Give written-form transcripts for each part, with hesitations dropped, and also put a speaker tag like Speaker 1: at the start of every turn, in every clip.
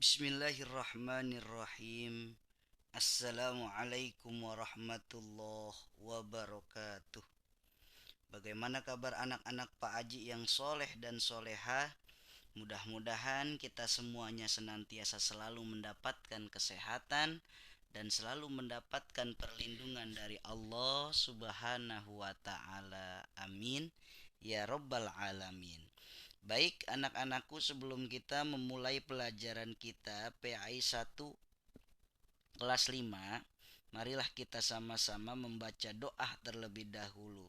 Speaker 1: Bismillahirrahmanirrahim. Assalamualaikum warahmatullahi wabarakatuh. Bagaimana kabar anak-anak Pak Aji yang soleh dan soleha? Mudah-mudahan kita semuanya senantiasa selalu mendapatkan kesehatan dan selalu mendapatkan perlindungan dari Allah Subhanahu wa Ta'ala. Amin ya Rabbal 'Alamin. Baik anak-anakku, sebelum kita memulai pelajaran kita PAI 1 kelas 5, marilah kita sama-sama membaca doa terlebih dahulu.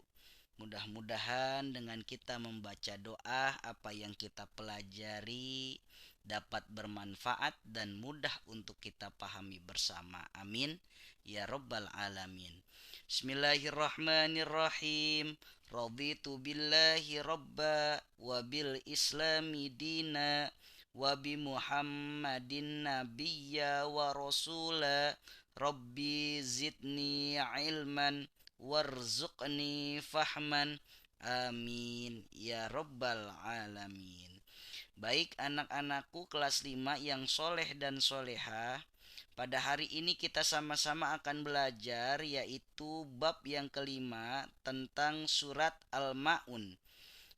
Speaker 1: Mudah-mudahan dengan kita membaca doa, apa yang kita pelajari dapat bermanfaat dan mudah untuk kita pahami bersama. Amin ya Rabbal 'Alamin. Bismillahirrahmanirrahim. Raditu billahi rabba wa bil islami dina wa bi Muhammadin nabiyya wa rasula. Rabbi zidni ilman warzuqni fahman. Amin ya Rabbal 'Alamin. Baik anak-anakku kelas 5 yang soleh dan soleha, pada hari ini kita sama-sama akan belajar yaitu bab yang kelima tentang surat Al-Ma'un.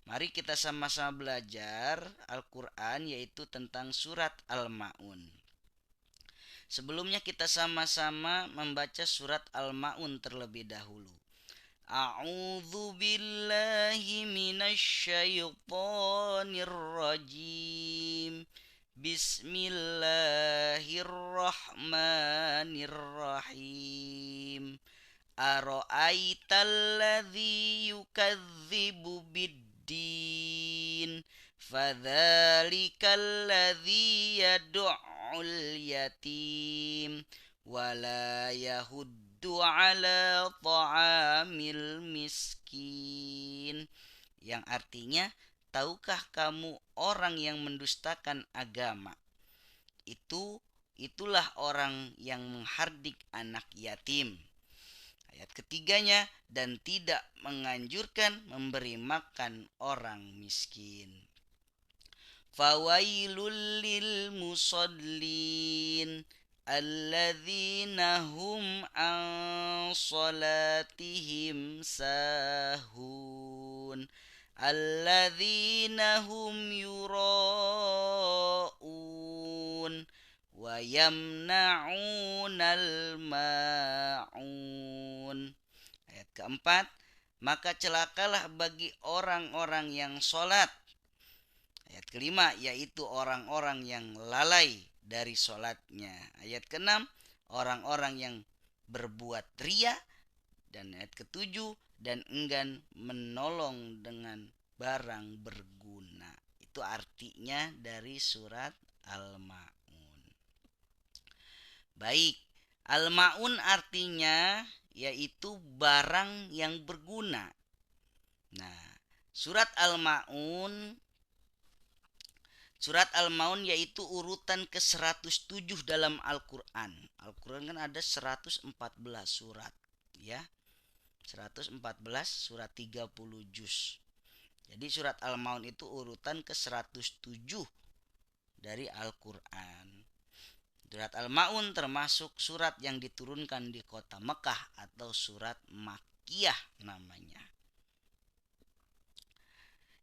Speaker 1: Mari kita sama-sama belajar Al-Quran yaitu tentang surat Al-Ma'un. Sebelumnya kita sama-sama membaca surat Al-Ma'un terlebih dahulu. A'udzu billahi minasyaitonir rajim. Bismillahirrahmanirrahim. Ara'aital ladzi yukadzibu biddin fadzalikal ladzi yad'ul yatim wala yahuddu ala ta'amil miskin, yang artinya, tahukah kamu orang yang mendustakan agama? Itulah orang yang menghardik anak yatim. Ayat ketiganya, dan tidak menganjurkan memberi makan orang miskin. Fawailul lil musallin alladzina hum an salatihim sahun alladzina hum yura'un wa yamna'unal ma'un. Ayat keempat, maka celakalah bagi orang-orang yang sholat. Ayat kelima, yaitu orang-orang yang lalai dari sholatnya. Ayat keenam, orang-orang yang berbuat ria. Dan ayat ketujuh, dan enggan menolong dengan barang berguna. Itu artinya dari surat Al-Ma'un. Baik, Al-Ma'un artinya yaitu barang yang berguna. Nah, surat Al-Ma'un yaitu urutan ke-107 dalam Al-Quran. Al-Quran kan ada 114 surat, ya. 114 surat 30 juz. Jadi surat Al-Ma'un itu urutan ke-107 dari Al-Quran. Surat Al-Ma'un termasuk surat yang diturunkan di kota Mekah atau surat Makkiyah namanya.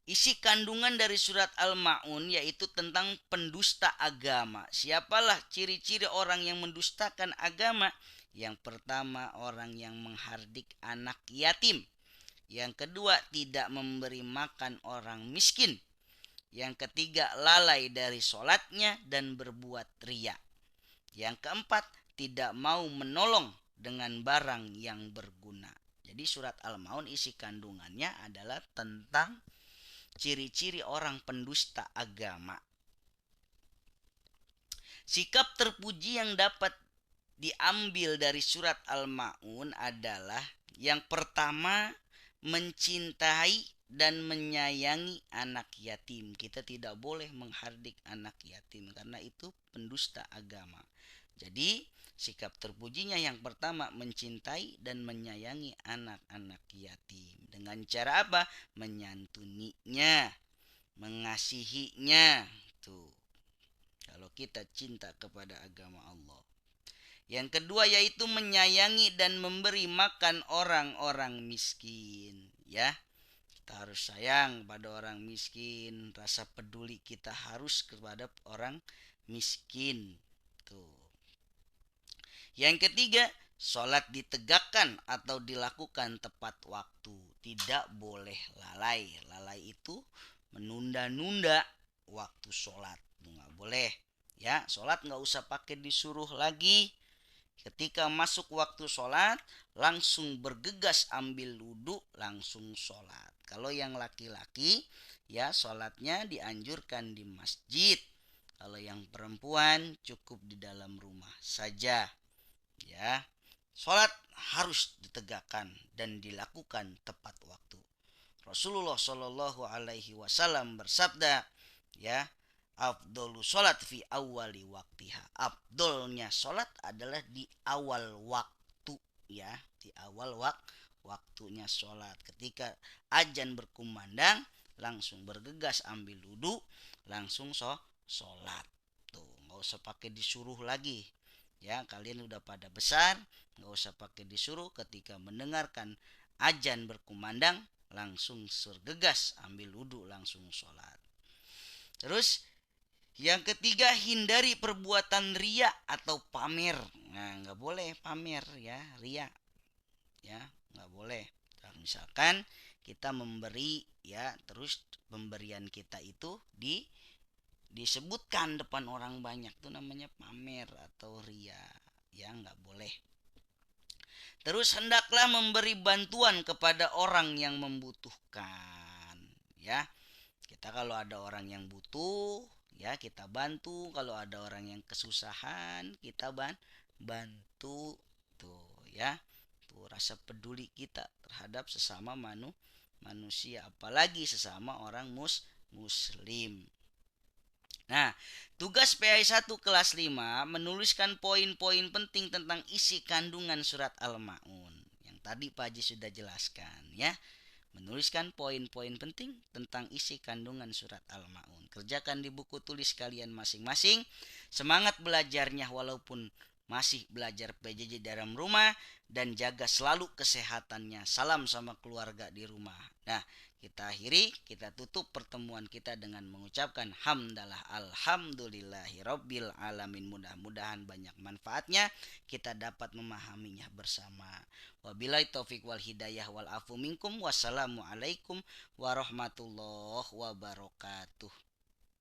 Speaker 1: Isi kandungan dari surat Al-Ma'un yaitu tentang pendusta agama. Siapalah ciri-ciri orang yang mendustakan agama? Yang pertama, orang yang menghardik anak yatim. Yang kedua, tidak memberi makan orang miskin. Yang ketiga, lalai dari sholatnya dan berbuat riya. Yang keempat, tidak mau menolong dengan barang yang berguna. Jadi surat Al-Ma'un isi kandungannya adalah tentang ciri-ciri orang pendusta agama. Sikap terpuji yang dapat diambil dari surat Al-Ma'un adalah yang pertama, mencintai dan menyayangi anak yatim. Kita tidak boleh menghardik anak yatim karena itu pendusta agama. Jadi sikap terpujinya yang pertama, mencintai dan menyayangi anak-anak yatim. Dengan cara apa? Menyantuninya, mengasihinya. Tuh. Kalau kita cinta kepada agama Allah. Yang kedua yaitu menyayangi dan memberi makan orang-orang miskin, ya. Kita harus sayang pada orang miskin, rasa peduli kita harus kepada orang miskin. Tuh. Yang ketiga, sholat ditegakkan atau dilakukan tepat waktu. Tidak boleh lalai. Lalai itu menunda-nunda waktu sholat. Nggak boleh. Ya, sholat nggak usah pakai disuruh lagi. Ketika masuk waktu sholat, langsung bergegas ambil wudhu, langsung sholat. Kalau yang laki-laki, ya sholatnya dianjurkan di masjid. Kalau yang perempuan, cukup di dalam rumah saja. Ya, sholat harus ditegakkan dan dilakukan tepat waktu. Rasulullah Shallallahu Alaihi Wasallam bersabda, ya, afdolu sholat fi awali waktiha. Afdolnya sholat adalah di awal waktu, ya, di awal waktunya sholat. Ketika ajan berkumandang, langsung bergegas ambil wudhu, langsung sholat. Tuh, nggak usah pakai disuruh lagi. Ya, kalian udah pada besar, nggak usah pakai disuruh. Ketika mendengarkan ajan berkumandang, langsung bergegas ambil wudhu, langsung sholat. Terus yang ketiga, hindari perbuatan ria atau pamer. Nah, nggak boleh pamer, ya, ria, ya, nggak boleh. Nah, misalkan kita memberi, ya, terus pemberian kita itu disebutkan depan orang banyak, itu namanya pamer atau ria, ya, nggak boleh. Terus hendaklah memberi bantuan kepada orang yang membutuhkan, ya. Kita kalau ada orang yang butuh, ya, kita bantu. Kalau ada orang yang kesusahan, kita bantu. Tuh, ya, tuh rasa peduli kita terhadap sesama manusia, apalagi sesama orang muslim. Nah, tugas PAI 1 kelas 5 menuliskan poin-poin penting tentang isi kandungan surat Al-Ma'un. Yang tadi Pak Haji sudah jelaskan, ya. Menuliskan poin-poin penting tentang isi kandungan surat Al-Ma'un. Kerjakan di buku tulis kalian masing-masing. Semangat belajarnya walaupun masih belajar PJJ dalam rumah, dan jaga selalu kesehatannya. Salam sama keluarga di rumah. Nah, kita akhiri, kita tutup pertemuan kita dengan mengucapkan hamdalah alhamdulillahirabbil alamin. Mudah-mudahan banyak manfaatnya, kita dapat memahaminya bersama. Wabillahi taufik wal hidayah wal afu minkum. Wassalamualaikum warahmatullahi wabarakatuh.